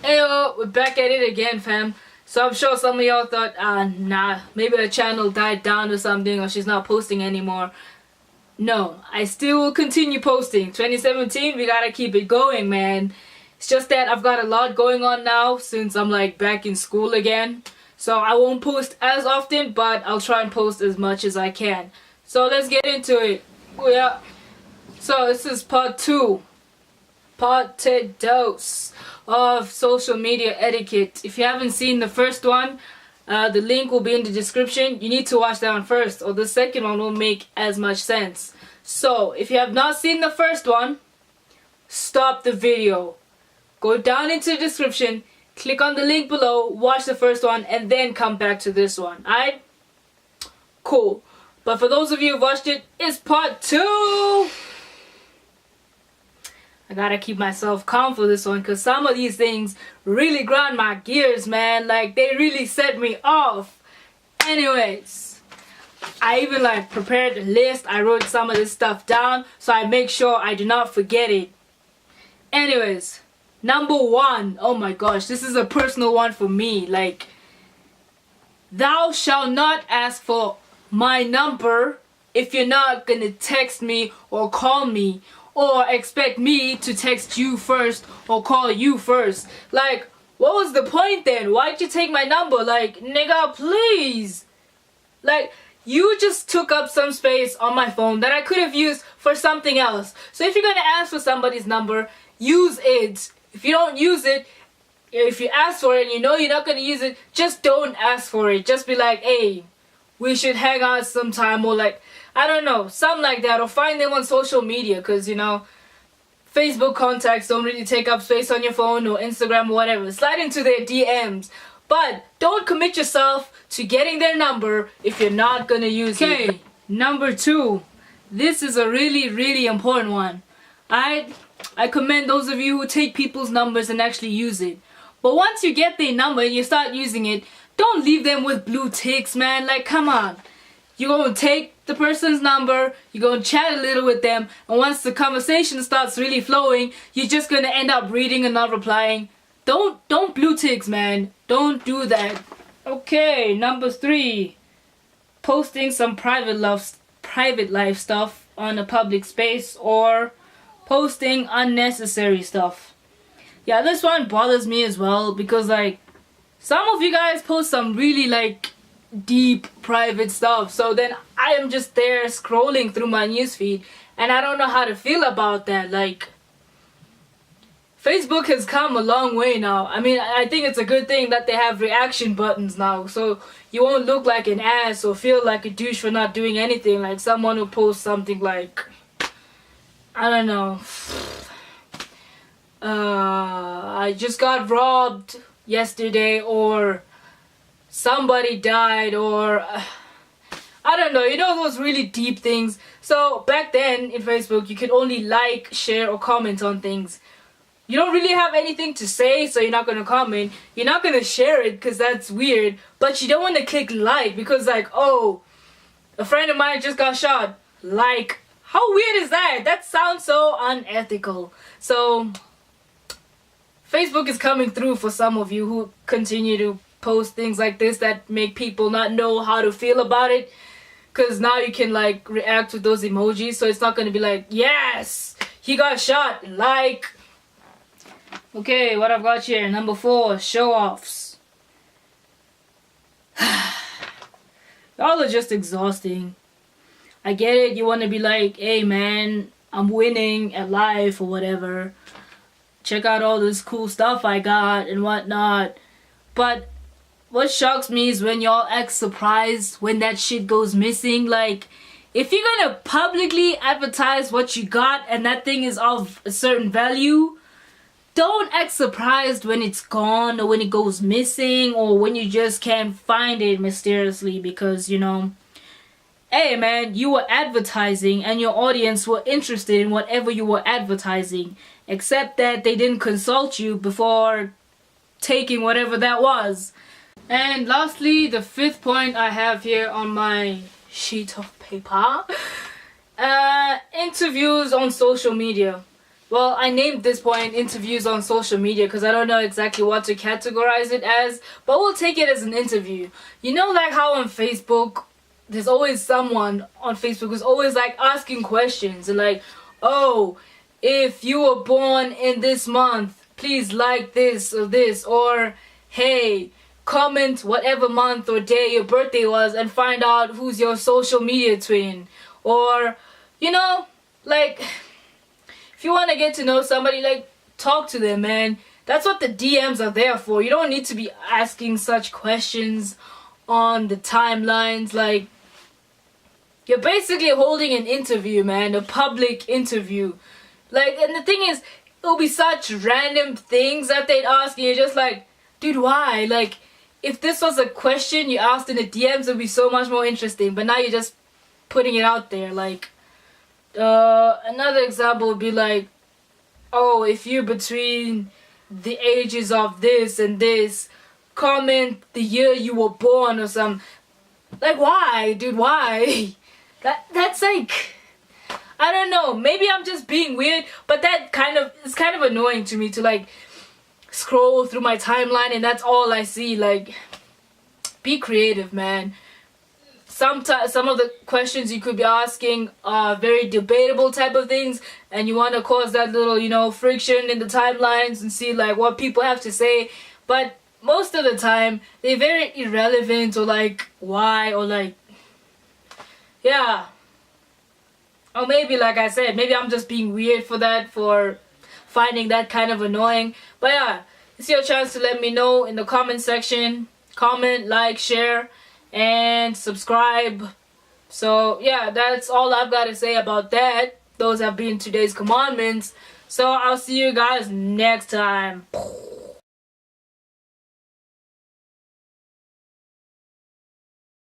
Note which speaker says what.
Speaker 1: Heyo, we're back at it again, fam. So I'm sure some of y'all thought, nah, maybe her channel died down or something, or she's not posting anymore. No, I still will continue posting. 2017, we gotta keep it going, man. It's just that I've got a lot going on now since I'm like back in school again. So I won't post as often, but I'll try and post as much as I can. So let's get into it. Oh yeah. So this is part 2. Pt.2 of social media etiquette. If you haven't seen the first one, the link will be in the description. You need to watch that one first, or the second one won't make as much sense. So if you have not seen the first one, stop the video, go down into the description, click on the link below, watch the first one, and then come back to this one. Alright? Cool. But for those of you who've watched it, it's part 2. I gotta keep myself calm for this one, because some of these things really grind my gears, man. Like, they really set me off. Anyways, I even like prepared a list. I wrote some of this stuff down so I make sure I do not forget it. Anyways, number 1. Oh my gosh, this is a personal one for me. Like, thou shalt not ask for my number if you're not gonna text me or call me, or expect me to text you first or call you first. Like, what was the point then? Why'd you take my number? Like, nigga, please. Like, you just took up some space on my phone that I could have used for something else. So if you're gonna ask for somebody's number, use it. If you don't use it, if you ask for it and you know you're not gonna use it, just don't ask for it. Just be like, hey, we should hang out sometime, or like, I don't know, something like that, or find them on social media, because, you know, Facebook contacts don't really take up space on your phone, or Instagram or whatever. Slide into their DMs, but don't commit yourself to getting their number if you're not gonna use it. Okay, number 2. This is a really important one. I commend those of you who take people's numbers and actually use it. But once you get their number and you start using it, don't leave them with blue ticks, man. Like, come on. You're gonna take the person's number, you're gonna chat a little with them, and once the conversation starts really flowing, you're just gonna end up reading and not replying. Don't blue ticks, man. Don't do that. Okay, number 3. Posting some private life stuff on a public space, or posting unnecessary stuff. Yeah, this one bothers me as well, because like, some of you guys post some really like deep private stuff, so then I am just there scrolling through my newsfeed and I don't know how to feel about that. Like, Facebook has come a long way now. I mean, I think it's a good thing that they have reaction buttons now, so you won't look like an ass or feel like a douche for not doing anything. Like someone who posts something like, I don't know, I just got robbed yesterday, or somebody died, or I don't know, you know, those really deep things. So back then in Facebook, you could only like, share, or comment on things. You don't really have anything to say, so you're not gonna comment. You're not gonna share it because that's weird, but you don't want to click like because like, oh, a friend of mine just got shot. Like, how weird is that? That sounds so unethical. So Facebook is coming through for some of you who continue to post things like this that make people not know how to feel about it, because now you can like react with those emojis, so it's not going to be like, yes, he got shot, like. Okay, what I've got here, number 4, show-offs. Y'all are just exhausting. I get it, you want to be like, hey man, I'm winning at life or whatever, check out all this cool stuff I got and whatnot. But what shocks me is when y'all act surprised when that shit goes missing. Like, if you're gonna publicly advertise what you got and that thing is of a certain value, don't act surprised when it's gone, or when it goes missing, or when you just can't find it mysteriously, because, you know, hey man, you were advertising and your audience were interested in whatever you were advertising, except that they didn't consult you before taking whatever that was. And lastly, the 5th point I have here on my sheet of paper, interviews on social media. well, I named this point interviews on social media because I don't know exactly what to categorize it as, but we'll take it as an interview. You know, like how on Facebook, there's always someone on Facebook who's always like asking questions and like, oh, if you were born in this month, please like this, or hey, comment whatever month or day your birthday was and find out who's your social media twin. Or, you know, like, if you want to get to know somebody, like, talk to them, man. That's what the DMs are there for. You don't need to be asking such questions on the timelines. Like, you're basically holding an interview, man, a public interview. Like, and the thing is, it'll be such random things that they'd ask, and you're just like, dude, why? Like, if this was a question you asked in the DMs, it'd be so much more interesting. But now you're just putting it out there. Like, another example would be like, oh, if you're between the ages of this and this, comment the year you were born or something. Like, why, dude? Why? That's like, I don't know. Maybe I'm just being weird, but it's kind of annoying to me to like scroll through my timeline and that's all I see. Like, be creative, man. Sometimes some of the questions you could be asking are very debatable type of things, and you want to cause that little, you know, friction in the timelines and see like what people have to say. But most of the time, they're very irrelevant, or like, why, or like, yeah. Or maybe, like I said, maybe I'm just being weird for finding that kind of annoying. But yeah, it's your chance to let me know in the comment section. Comment, like, share, and subscribe. So yeah, that's all I've got to say about that. Those have been today's commandments. So I'll see you guys next time.